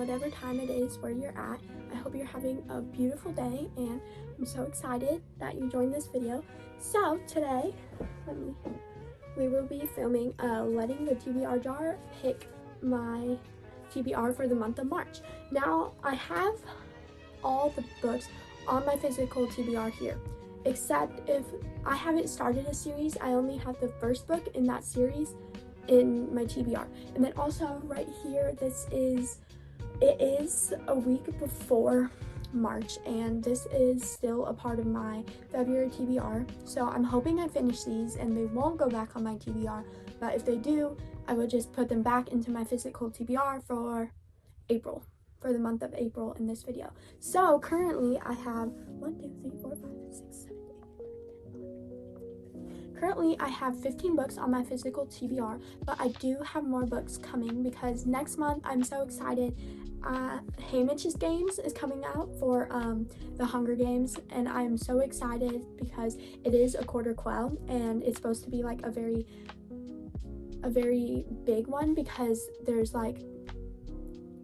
whatever time it is where you're at. I hope you're having a beautiful day, and I'm so excited that you joined this video. So today, we will be filming letting the TBR jar pick my TBR for the month of March. Now, I have all the books on my physical TBR here, except if I haven't started a series, I only have the first book in that series in my TBR. And then also right here, it is a week before March, and this is still a part of my February TBR. So I'm hoping I finish these and they won't go back on my TBR, but if they do, I will just put them back into my physical TBR for April, for the month of April in this video. So currently I have 1, 2, 3, 4, 5, 6, 7, 8, 9, 10. Currently I have 15 books on my physical TBR, but I do have more books coming because next month I'm so excited. Haymitch's Games is coming out for the Hunger Games, and I'm so excited because it is a quarter quell and it's supposed to be like a very big one because there's like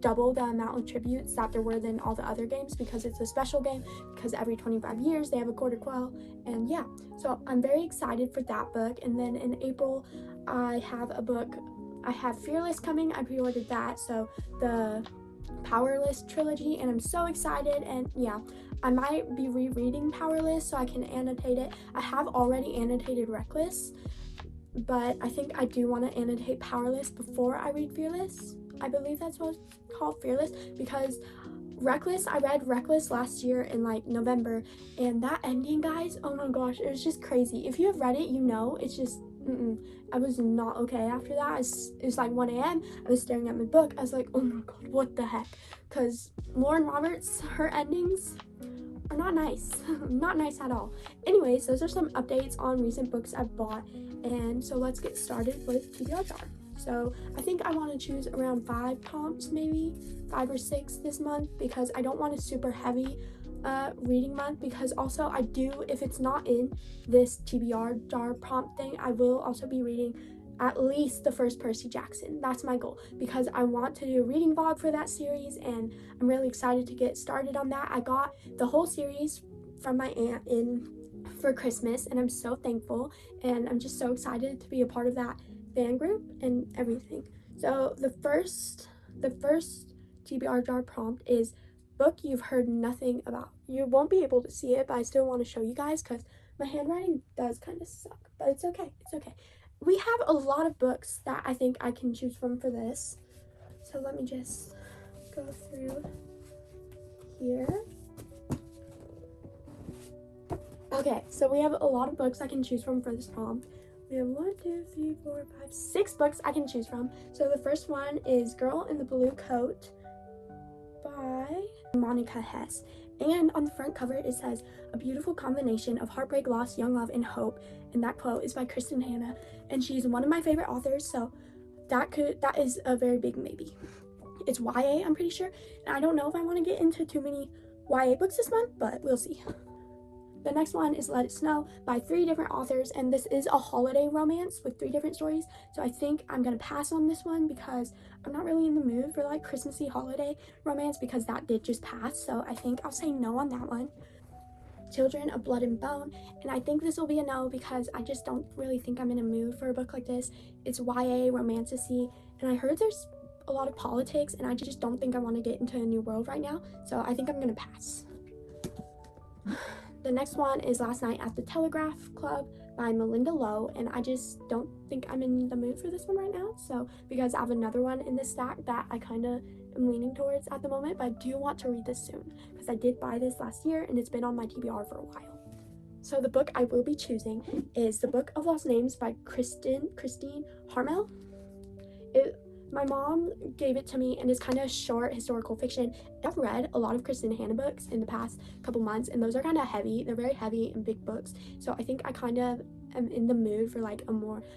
double the amount of tributes that there were than all the other games, because it's a special game, because every 25 years they have a quarter quell. And yeah, so I'm very excited for that book. And then in April I have Fearless coming. I pre-ordered that, so the Powerless trilogy, and I'm so excited. And yeah, I might be rereading Powerless so I can annotate it. I have already annotated Reckless, but I think I do want to annotate Powerless before I read Fearless. I believe that's what it's called, Fearless, because Reckless, I read Reckless last year in like November, and that ending, guys, oh my gosh, it was just crazy. If you have read it, you know, it's just I was not okay after that. It was like 1 a.m. I was staring at my book. I was like, oh my god, what the heck? Because Lauren Roberts, her endings are not nice. Not nice at all. Anyways, those are some updates on recent books I've bought, and so let's get started with TBR jar. So I think I want to choose around 5 prompts, maybe 5 or 6 this month, because I don't want a super heavy reading month, because also I do, if it's not in this TBR jar prompt thing, I will also be reading at least the first Percy Jackson. That's my goal, because I want to do a reading vlog for that series, and I'm really excited to get started on that. I got the whole series from my aunt for Christmas, and I'm so thankful, and I'm just so excited to be a part of that fan group and everything. So the first TBR jar prompt is book you've heard nothing about. You won't be able to see it, but I still want to show you guys because my handwriting does kind of suck, but it's okay. We have a lot of books that I think I can choose from for this, so let me just go through here. Okay, so we have a lot of books I can choose from for this prompt. We have 1, 2, 3, 4, 5, 6 books I can choose from. So the first one is Girl in the Blue Coat by Monica Hess. And on the front cover it says, a beautiful combination of heartbreak, loss, young love, and hope. And that quote is by Kristen Hanna, and she's one of my favorite authors, so that is a very big maybe. It's YA, I'm pretty sure, and I don't know if I want to get into too many YA books this month, but we'll see. The next one is Let It Snow by 3 different authors, and this is a holiday romance with 3 different stories, so I think I'm gonna pass on this one because I'm not really in the mood for like Christmassy holiday romance, because that did just pass, so I think I'll say no on that one. Children of Blood and Bone, and I think this will be a no because I just don't really think I'm in a mood for a book like this. It's YA romantasy, and I heard there's a lot of politics, and I just don't think I want to get into a new world right now, so I think I'm gonna pass. The next one is Last Night at the Telegraph Club by Melinda Lowe, and I just don't think I'm in the mood for this one right now, so because I have another one in this stack that I kind of am leaning towards at the moment, but I do want to read this soon because I did buy this last year and it's been on my TBR for a while. So the book I will be choosing is The Book of Lost Names by Christine Harmel. My mom gave it to me, and it's kind of short historical fiction. I've read a lot of Kristen Hanna books in the past couple months, and those are kind of heavy. They're very heavy and big books, so I think I kind of am in the mood for like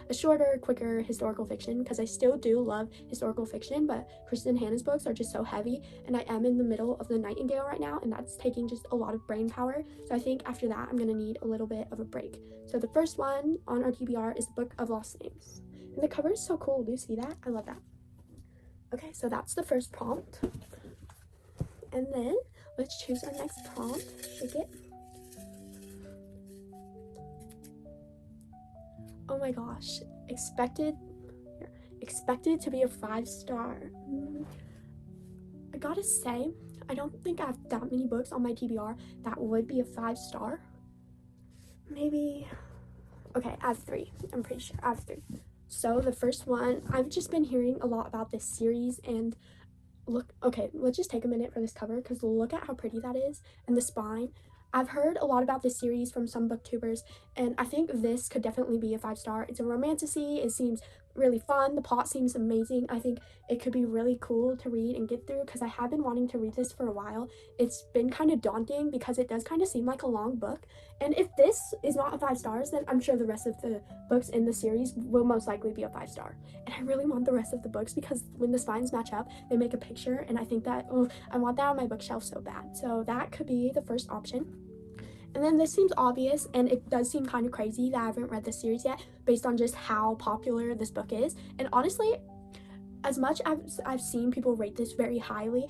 a shorter, quicker historical fiction, because I still do love historical fiction, but Kristen Hanna's books are just so heavy, and I am in the middle of The Nightingale right now, and that's taking just a lot of brain power, so I think after that I'm gonna need a little bit of a break. So the first one on our TBR is The Book of Lost Names, and the cover is so cool. Do you see that? I love that. Okay, so that's the first prompt. And then let's choose our next prompt. Shake it. Oh my gosh. Expected to be a 5-star. I gotta say, I don't think I have that many books on my TBR that would be a 5-star. Maybe, okay, I have 3. I'm pretty sure I have 3. So the first one, I've just been hearing a lot about this series, and look, okay, let's just take a minute for this cover, because look at how pretty that is, and the spine. I've heard a lot about this series from some booktubers, and I think this could definitely be a 5-star. It's a romantasy. It seems really fun. The plot seems amazing. I think it could be really cool to read and get through, because I have been wanting to read this for a while. It's been kind of daunting because it does kind of seem like a long book, and if this is not a 5 stars, then I'm sure the rest of the books in the series will most likely be a 5-star. And I really want the rest of the books, because when the spines match up, they make a picture, and I think that, I want that on my bookshelf so bad. So that could be the first option. And then this seems obvious, and it does seem kind of crazy that I haven't read this series yet, based on just how popular this book is. And honestly, as much as I've seen people rate this very highly,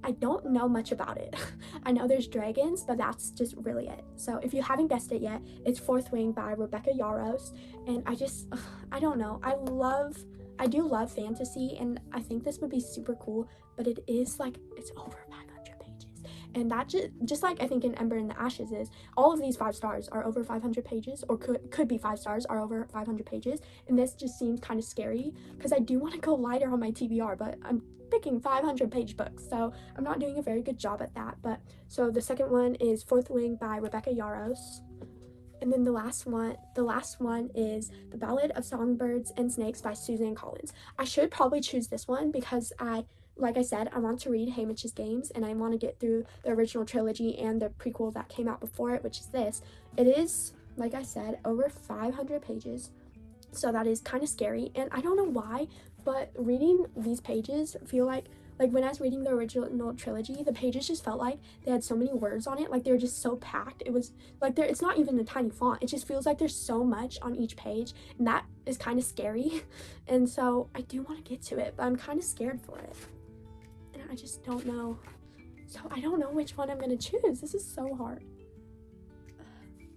I don't know much about it. I know there's dragons, but that's just really it. So if you haven't guessed it yet, it's Fourth Wing by Rebecca Yarros. And I don't know. I do love fantasy, and I think this would be super cool, but it's over 500 pages. And that just like I think in Ember in the Ashes is, all of these 5 stars are over 500 pages, or could be 5 stars are over 500 pages. And this just seems kind of scary, because I do want to go lighter on my TBR, but I'm picking 500-page books, so I'm not doing a very good job at that. But so the second one is Fourth Wing by Rebecca Yarros. And then the last one is The Ballad of Songbirds and Snakes by Suzanne Collins. I should probably choose this one because like I said, I want to read Haymitch's Games, and I want to get through the original trilogy and the prequel that came out before it, which is this. It is, like I said, over 500 pages, so that is kind of scary, and I don't know why, but reading these pages feel like when I was reading the original trilogy, the pages just felt like they had so many words on it, like they were just so packed. It was like it's not even a tiny font. It just feels like there's so much on each page, and that is kind of scary. And so I do want to get to it, but I'm kind of scared for it. And I just don't know. So I don't know which one I'm going to choose. This is so hard.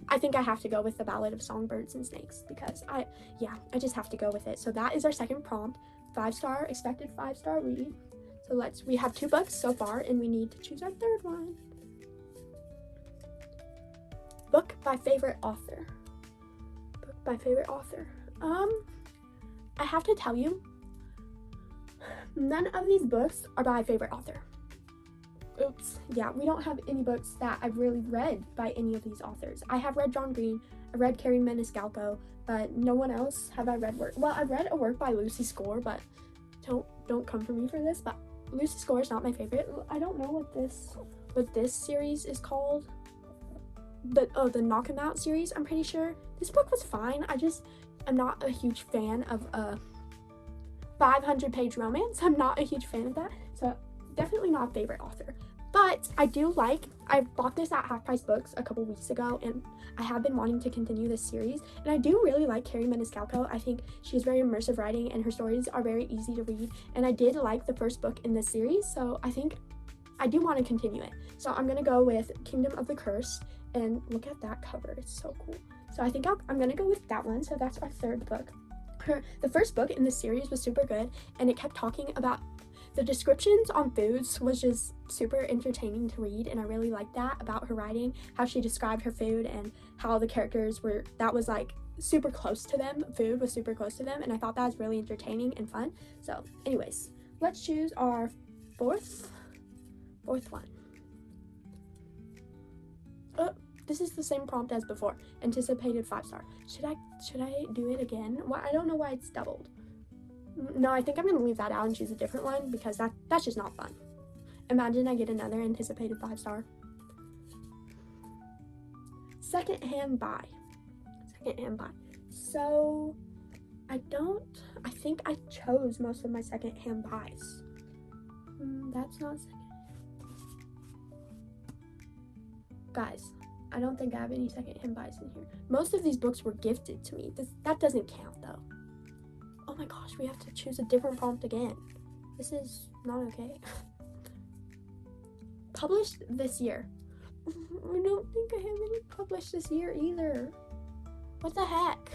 I think I have to go with The Ballad of Songbirds and Snakes, because I just have to go with it. So that is our second prompt. 5-star, expected 5-star read. So we have 2 books so far, and we need to choose our third one. Book by favorite author. I have to tell you, none of these books are by favorite author. Oops. Yeah, we don't have any books that I've really read by any of these authors. I have read John Green, I read Carrie Maniscalco, but no one else have I read work. Well, I've read a work by Lucy Score, but don't come for me for this, but Lucy Score is not my favorite. I don't know what this series is called. The Knock 'Em Out series, I'm pretty sure. This book was fine. I'm not a huge fan of a 500-page romance. I'm not a huge fan of that. So definitely not a favorite author. But I bought this at Half Price Books a couple weeks ago, and I have been wanting to continue this series. And I do really like Carrie Maniscalco. I think she has very immersive writing, and her stories are very easy to read. And I did like the first book in this series, so I think I do want to continue it. So I'm going to go with Kingdom of the Curse, and look at that cover. It's so cool. So I think I'm going to go with that one. So that's our third book. The first book in this series was super good, and it kept talking about the descriptions on foods was just super entertaining to read, and I really liked that about her writing, how she described her food and how the characters that was like super close to them. Food was super close to them, and I thought that was really entertaining and fun. So anyways, let's choose our fourth one. Oh, this is the same prompt as before. Anticipated 5-star. Should I do it again? Well, I don't know why it's doubled. No, I think I'm going to leave that out and choose a different one, because that's just not fun. Imagine I get another anticipated 5-star. Secondhand buy. So, I think I chose most of my secondhand buys. That's not second. Guys, I don't think I have any secondhand buys in here. Most of these books were gifted to me. That doesn't count, though. Oh my gosh, we have to choose a different prompt again. This is not okay. published this year. I don't think I have any published this year either. What the heck?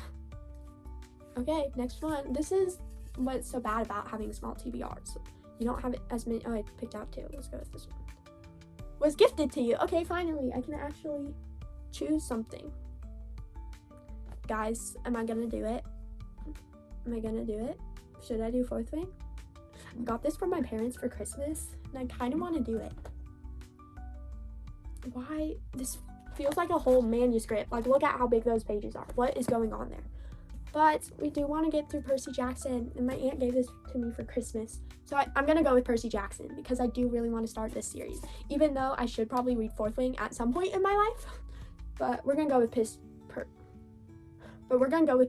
Okay, next one. This is what's so bad about having small TBRs. You don't have as many. Oh, I picked out 2. Let's go with this one. Was gifted to you. Okay, finally, I can actually choose something. Guys, am I gonna do it? Am I gonna do it? Should I do Fourth Wing? I got this from my parents for Christmas, and I kind of want to do it. Why? This feels like a whole manuscript. Like, look at how big those pages are. What is going on there? But we do want to get through Percy Jackson, and my aunt gave this to me for Christmas. So I'm going to go with Percy Jackson because I do really want to start this series, even though I should probably read Fourth Wing at some point in my life. But we're going to go with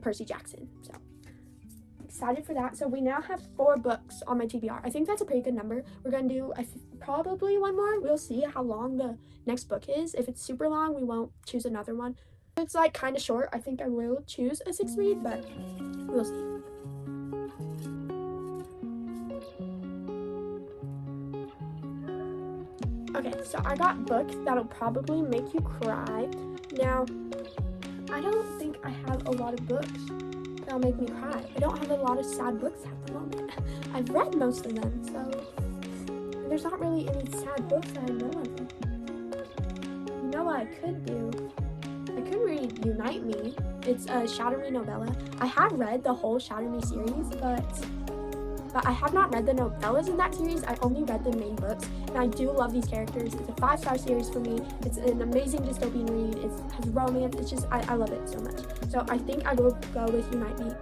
Percy Jackson. So excited for that. So we now have 4 books on my TBR. I think that's a pretty good number. We're going to do probably one more. We'll see how long the next book is. If it's super long, we won't choose another one. If it's like kind of short, I think I will choose a 6 read, but we'll see. Okay, so I got books that'll probably make you cry. Now, I don't think I have a lot of books that'll make me cry. I don't have a lot of sad books at the moment. I've read most of them, so there's not really any sad books that I know of. You know what I could do? I could read Unite Me. It's a Shatter Me novella. I have read the whole Shatter Me series, but I have not read the novellas in that series. I only read the main books, and I do love these characters. It's a 5-star series for me. It's an amazing dystopian read. It has romance. It's just, I love it so much. So I think I will go with Unite Me.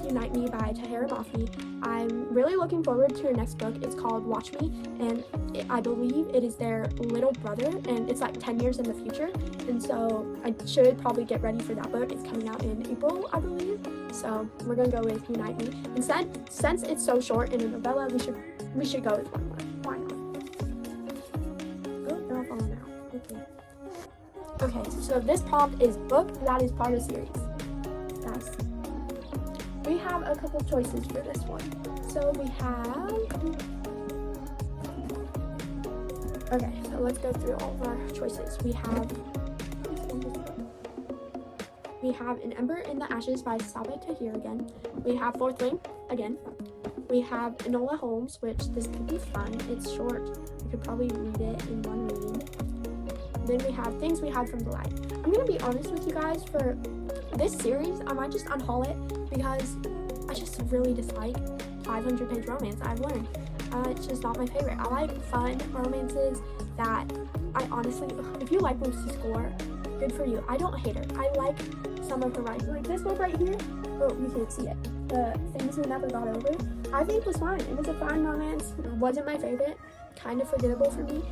Unite Me by Tahira Mafi. I'm really looking forward to her next book. It's called Watch Me, and I believe it is their little brother, and it's like 10 years in the future, and so I should probably get ready for that book. It's coming out in April, I believe, so we're gonna go with Unite Me. And since it's so short in a novella, we should go with one more. Why not? Oh, no, I'm falling out. Okay, so this prompt is book that is part of series. Guys, we have a couple choices for this one. So we have, okay, so let's go through all of our choices. We have An Ember in the Ashes by Saba Tahir again. We have Fourth Wing again. We have Enola Holmes, which this could be fun. It's short. You could probably read it in one reading. Then we have Things We Hide from the Light. I'm gonna be honest with you guys, for this series, I might just unhaul it because I just really dislike 500-page romance. I've learned. It's just not my favorite. I like fun romances that I honestly, if you like Lucy Score, good for you. I don't hate her. I like some of her writing. Like this book right here. Oh, you can't see it. The Things We Never Got Over. I think was fine. It was a fine romance. It wasn't my favorite. Kind of forgettable for me.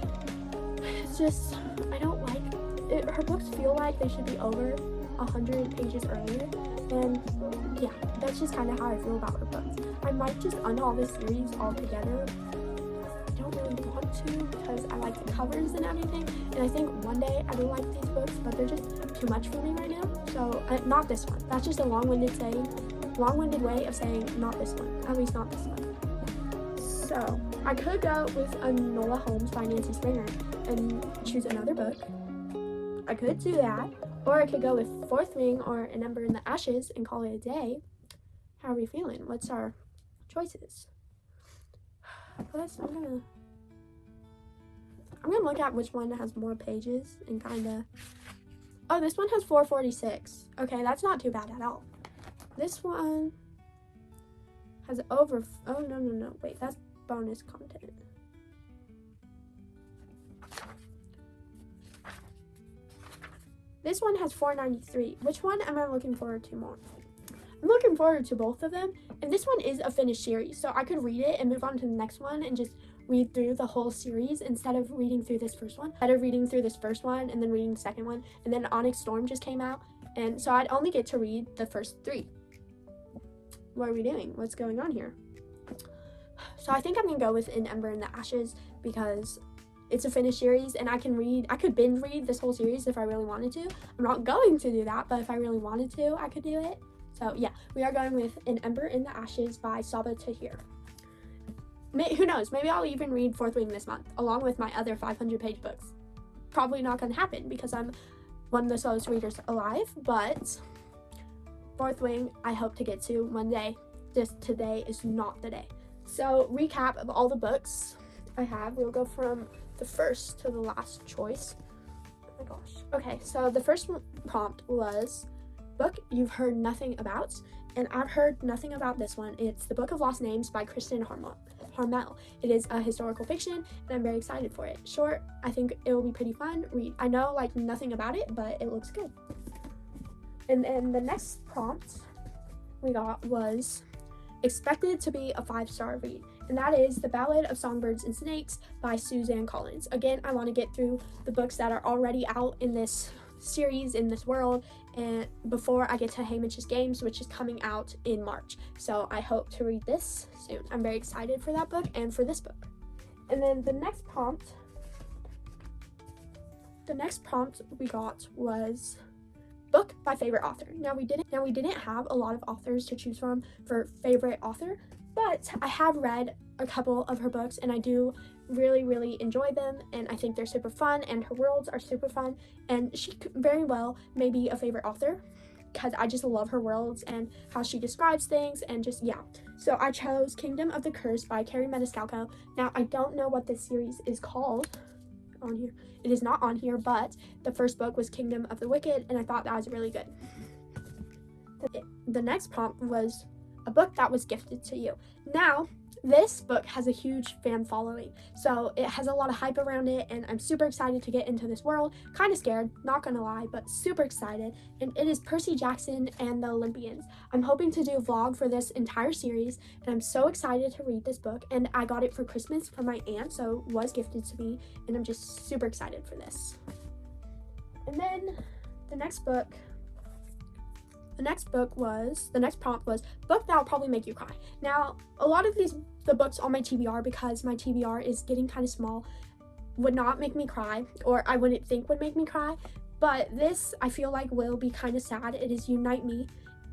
It's just, I don't like it. Her books feel like they should be over 100 pages earlier, and yeah, that's just kind of how I feel about her books. I might just unhaul this series altogether. I don't really want to because I like the covers and everything, and I think one day I will like these books, but they're just too much for me right now. So not this one. That's just a long-winded way of saying not this one. At least not this one. So I could go with Enola Holmes by Nancy Springer and choose another book. I could do that. Or I could go with Fourth Wing or An Ember in the Ashes and call it a day. How are we feeling? What's our choices? First, I'm gonna look at which one has more pages and kinda. Oh, this one has 446. Okay, that's not too bad at all. This one has over. Oh no! Wait, that's bonus content. This one has 493. Which one am I looking forward to more? I'm looking forward to both of them. And this one is a finished series, so I could read it and move on to the next one and just read through the whole series instead of reading through this first one. Instead of reading through this first one and then reading the second one, and then Onyx Storm just came out, and so I'd only get to read the first 3. What are we doing? What's going on here? So I think I'm gonna go with An Ember in the Ashes because it's a finished series, and I could binge read this whole series if I really wanted to. I'm not going to do that, but if I really wanted to, I could do it. So yeah, we are going with An Ember in the Ashes by Saba Tahir. who knows, maybe I'll even read Fourth Wing this month, along with my other 500-page books. Probably not going to happen because I'm one of the slowest readers alive, but Fourth Wing I hope to get to one day. Just today is not the day. So, recap of all the books I have. We'll go from the first to the last choice. Oh my gosh. Okay, so the first prompt was book you've heard nothing about, and I've heard nothing about this one. It's The Book of Lost Names by Kristen Harmel. It is a historical fiction, and I'm very excited for it. Short, I think it will be pretty fun read. I know like nothing about it, but it looks good. And then the next prompt we got was expected to be a 5-star read, and that is The Ballad of Songbirds and Snakes by Suzanne Collins. Again, I want to get through the books that are already out in this series, in this world, and before I get to Hamish's Games, which is coming out in March. So I hope to read this soon. I'm very excited for that book and for this book. And then the next prompt we got was book by favorite author. Now we didn't have a lot of authors to choose from for favorite author, but I have read a couple of her books and I do really enjoy them, and I think they're super fun and her worlds are super fun, and she very well may be a favorite author because I just love her worlds and how she describes things, and just yeah. So I chose Kingdom of the Curse by Carrie Maniscalco. Now I don't know what this series is called on here. It is not on here, but the first book was Kingdom of the Wicked, and I thought that was really good. The next prompt was a book that was gifted to you. Now, this book has a huge fan following, so it has a lot of hype around it, and I'm super excited to get into this world. Kind of scared, not gonna lie, but super excited. And it is Percy Jackson and the Olympians. I'm hoping to do a vlog for this entire series, and I'm so excited to read this book. And I got it for Christmas from my aunt, so it was gifted to me, and I'm just super excited for this. And then the next prompt was book that will probably make you cry. Now, a lot of the books on my TBR, because my TBR is getting kind of small, would not make me cry, or I wouldn't think would make me cry, but this I feel like will be kind of sad. It is Unite Me.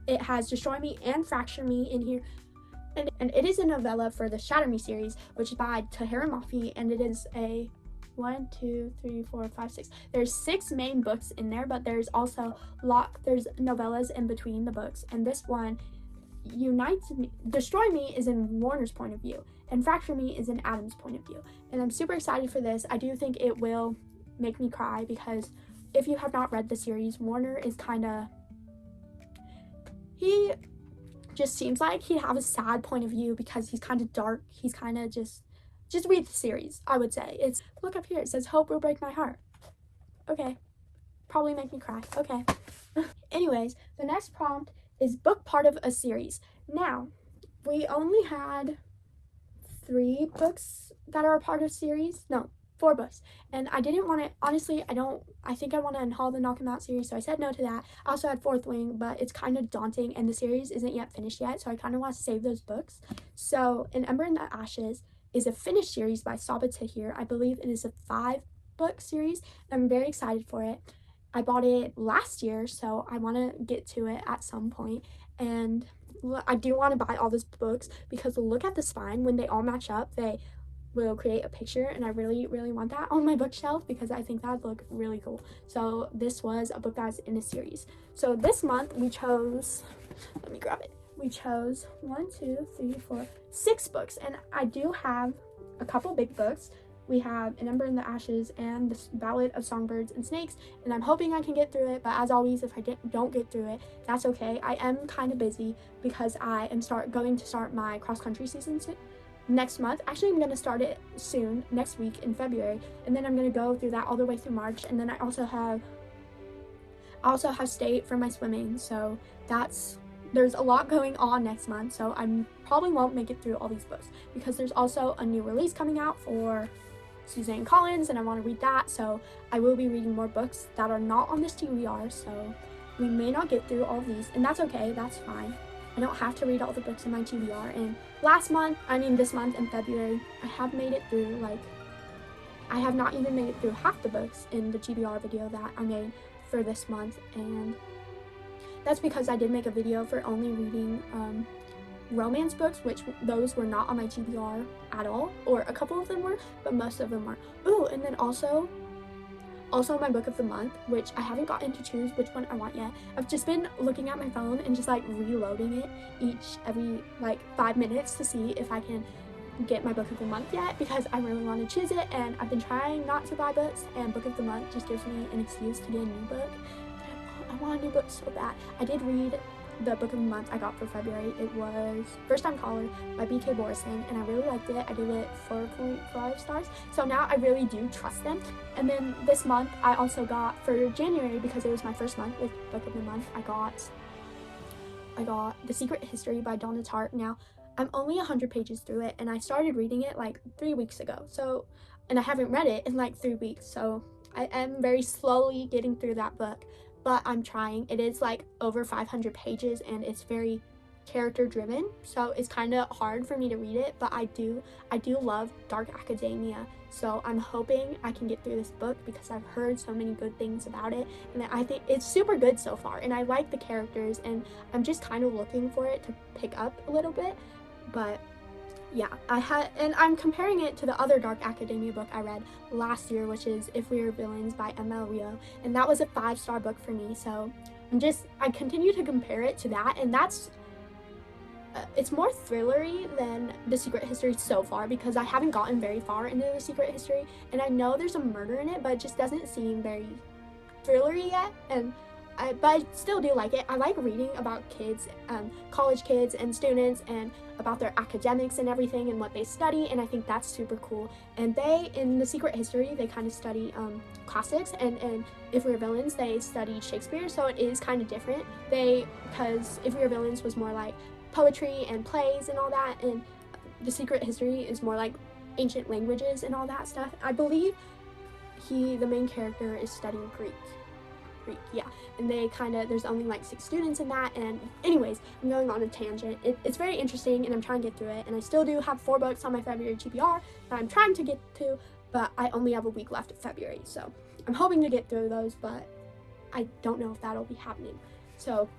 It has Destroy Me and Fracture Me in here, and it is a novella for the Shatter Me series, which is by Tahira Mafi, and it is a 1, 2, 3, 4, 5, 6. There's 6 main books in there, but there's also there's novellas in between the books. And this one, Destroy Me is in Warner's point of view, and Fracture Me is in Adam's point of view. And I'm super excited for this. I do think it will make me cry, because if you have not read the series, Warner is he just seems like he'd have a sad point of view because he's kind of dark. He's kind of just read the series, I would say. It's, look up here, it says hope will break my heart. Okay, probably make me cry. Okay. Anyways, the next prompt is book part of a series. Now, we only had 3 books that are a part of a series. No, 4 books. And I didn't want to, honestly, I think I want to unhaul the Knock 'Em Out series, so I said no to that. I also had Fourth Wing, but it's kind of daunting, and the series isn't yet finished yet, so I kind of want to save those books. So, An Ember in the Ashes is a finished series by Sabaa Tahir. I believe it is a 5-book series. I'm very excited for it. I bought it last year, so I want to get to it at some point. And I do want to buy all these books because look at the spine. When they all match up, they will create a picture, and I really want that on my bookshelf because I think that would look really cool. So this was a book that was in a series. So this month we chose, let me grab it. We chose 1, 2, 3, 4, 6 books, and I do have a couple big books. We have An Ember in the Ashes and The Ballad of Songbirds and Snakes, and I'm hoping I can get through it, but as always, if I don't get through it, that's okay. I am kind of busy because I am going to start my cross-country season next month. Actually, I'm going to start it soon, next week in February, and then I'm going to go through that all the way through March, and then I also have state for my swimming, so there's a lot going on next month, so I probably won't make it through all these books because there's also a new release coming out for Suzanne Collins, and I want to read that, so I will be reading more books that are not on this TBR, so we may not get through all of these, and that's okay, that's fine. I don't have to read all the books in my TBR, and this month in February, I have made it through, I have not even made it through half the books in the TBR video that I made for this month, and that's because I did make a video for only reading romance books, which those were not on my TBR at all, or a couple of them were, but most of them were. Ooh, and then also my book of the month, which I haven't gotten to choose which one I want yet. I've just been looking at my phone and just like reloading it every like 5 minutes to see if I can get my book of the month yet, because I really want to choose it, and I've been trying not to buy books, and book of the month just gives me an excuse to get a new book. But I want a new book so bad. I did read the book of the month I got for February. It was First Time Caller by B.K. Borison, and I really liked it. I gave it 4.5 stars, so now I really do trust them. And then this month I also got, for January, because it was my first month with book of the month, I got The Secret History by Donna Tartt. Now I'm only 100 pages through it, and I started reading it like 3 weeks ago, and I haven't read it in like 3 weeks, so I am very slowly getting through that book, but I'm trying. It is like over 500 pages, and it's very character driven, so it's kind of hard for me to read it, but I do love dark academia, so I'm hoping I can get through this book because I've heard so many good things about it, and I think it's super good so far, and I like the characters, and I'm just kind of looking for it to pick up a little bit. But yeah, and I'm comparing it to the other dark academia book I read last year, which is If We Were Villains by M.L. Rio, and that was a 5-star book for me, so I continue to compare it to that, and that's it's more thrillery than The Secret History so far, because I haven't gotten very far into The Secret History, and I know there's a murder in it, but it just doesn't seem very thrillery yet, but I still do like it. I like reading about kids, college kids and students, and about their academics and everything and what they study, and I think that's super cool. And in The Secret History, they kind of study classics, and If We Were Villains, they studied Shakespeare, so it is kind of different. Because If We Were Villains was more like poetry and plays and all that, and The Secret History is more like ancient languages and all that stuff. I believe the main character is studying Greek, yeah, and there's only like 6 students in that, and anyways, I'm going on a tangent. It's very interesting, and I'm trying to get through it, and I still do have 4 books on my February TBR that I'm trying to get to, but I only have a week left of February, so I'm hoping to get through those, but I don't know if that'll be happening. So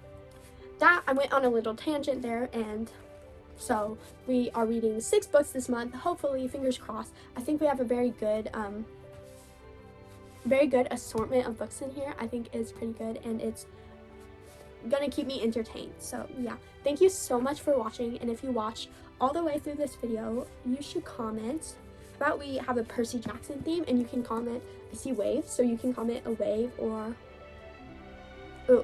I went on a little tangent there, and so we are reading 6 books this month, hopefully, fingers crossed. I think we have a very good assortment of books in here. I think it's pretty good, and it's gonna keep me entertained. So yeah, thank you so much for watching, and if you watched all the way through this video, you should comment about, we have a Percy Jackson theme, and you can comment, I see waves, so you can comment a wave or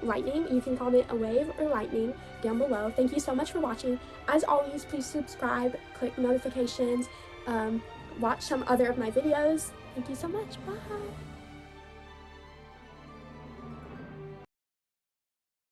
lightning. You can comment a wave or lightning down below. Thank you so much for watching. As always, please subscribe, click notifications, watch some other of my videos. Thank you so much. Bye.